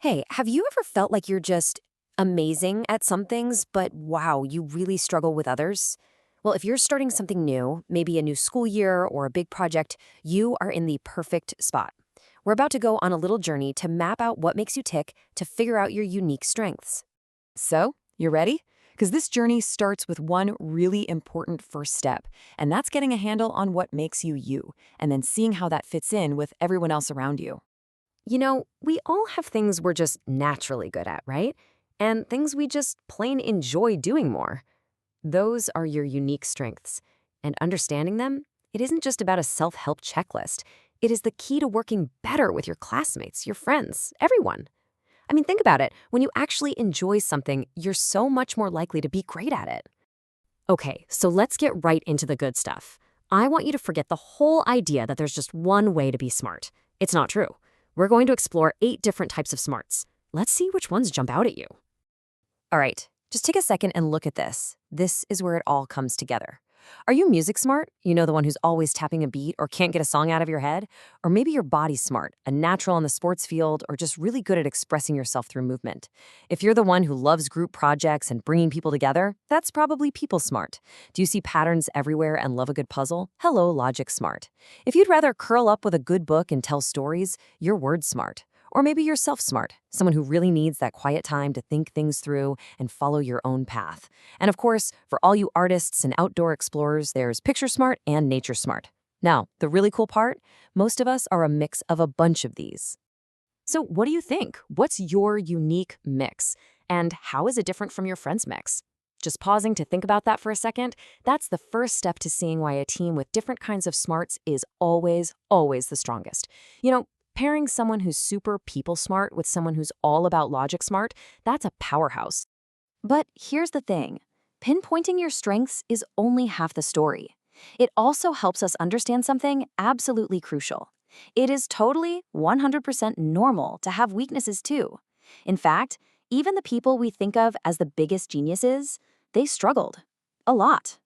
Hey, have you ever felt like you're just amazing at some things, but wow, you really struggle with others? Well, if you're starting something new, maybe a new school year or a big project, you are in the perfect spot. We're about to go on a little journey to map out what makes you tick to figure out your unique strengths. So, you ready? Because this journey starts with one really important first step, and that's getting a handle on what makes you you, and then seeing how that fits in with everyone else around you. We all have things we're just naturally good at, right? And things we just plain enjoy doing more. Those are your unique strengths. And understanding them, it isn't just about a self help checklist. It is the key to working better with your classmates, your friends, everyone. I mean, think about it. When you actually enjoy something, you're so much more likely to be great at it. Okay, so let's get right into the good stuff. I want you to forget the whole idea that there's just one way to be smart. It's not true. We're going to explore 8 different types of smarts. Let's see which ones jump out at you. All right, just take a second and look at this. This is where it all comes together. Are you music smart? You know, the one who's always tapping a beat or can't get a song out of your head? Or maybe you're body smart, a natural on the sports field, or just really good at expressing yourself through movement. If you're the one who loves group projects and bringing people together, that's probably people smart. Do you see patterns everywhere and love a good puzzle? Hello, logic smart. If you'd rather curl up with a good book and tell stories, you're word smart. Or maybe you're self-smart, someone who really needs that quiet time to think things through and follow your own path. And of course, for all you artists and outdoor explorers, there's picture smart and nature smart. Now, the really cool part, most of us are a mix of a bunch of these. So what do you think? What's your unique mix? And how is it different from your friend's mix? Just pausing to think about that for a second, that's the first step to seeing why a team with different kinds of smarts is always the strongest. Pairing someone who's super people smart with someone who's all about logic smart, that's a powerhouse. But here's the thing. Pinpointing your strengths is only half the story. It also helps us understand something absolutely crucial. It is totally 100% normal to have weaknesses too. In fact, even the people we think of as the biggest geniuses, they struggled. A lot.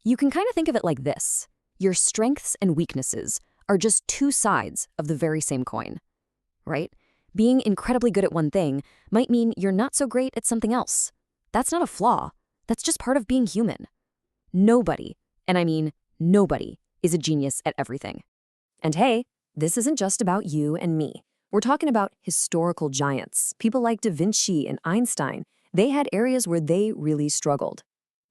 You can kind of think of it like this. Your strengths and weaknesses are just two sides of the very same coin, right? Being incredibly good at one thing might mean you're not so great at something else. That's not a flaw. That's just part of being human. Nobody, and I mean nobody, is a genius at everything. And hey, this isn't just about you and me. We're talking about historical giants, people like Da Vinci and Einstein. They had areas where they really struggled.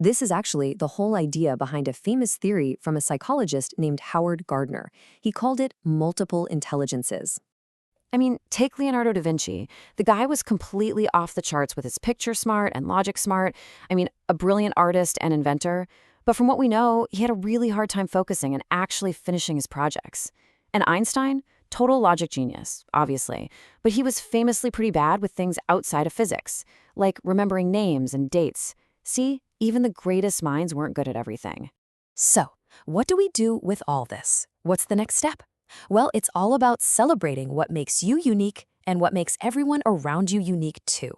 This is actually the whole idea behind a famous theory from a psychologist named Howard Gardner. He called it multiple intelligences. I mean, take Leonardo da Vinci. The guy was completely off the charts with his picture smart and logic smart. I mean, a brilliant artist and inventor. But from what we know, he had a really hard time focusing and actually finishing his projects. And Einstein? Total logic genius, obviously. But he was famously pretty bad with things outside of physics, like remembering names and dates. See, even the greatest minds weren't good at everything. So, what do we do with all this? What's the next step? Well, it's all about celebrating what makes you unique and what makes everyone around you unique too.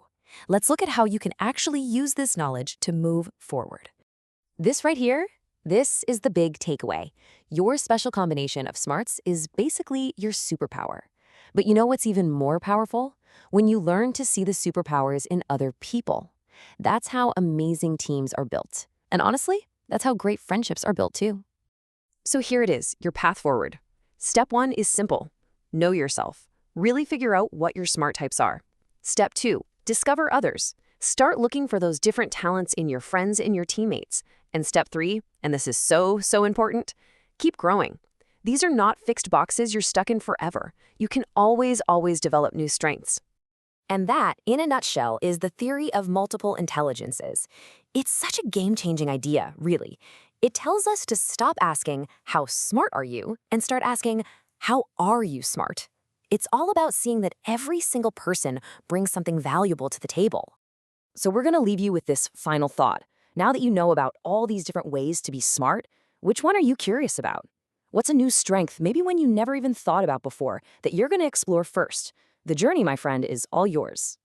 Let's look at how you can actually use this knowledge to move forward. This right here, this is the big takeaway. Your special combination of smarts is basically your superpower. But you know what's even more powerful? When you learn to see the superpowers in other people. That's how amazing teams are built. And honestly, that's how great friendships are built too. So here it is, your path forward. Step 1 is simple. Know yourself. Really figure out what your smart types are. Step 2, discover others. Start looking for those different talents in your friends and your teammates. And step 3, and this is so important, keep growing. These are not fixed boxes you're stuck in forever. You can always develop new strengths. And that, in a nutshell, is the theory of multiple intelligences. It's such a game-changing idea, really. It tells us to stop asking, how smart are you, and start asking, how are you smart? It's all about seeing that every single person brings something valuable to the table. So we're going to leave you with this final thought. Now that you know about all these different ways to be smart, which one are you curious about? What's a new strength, maybe one you never even thought about before, that you're going to explore first? The journey, my friend, is all yours.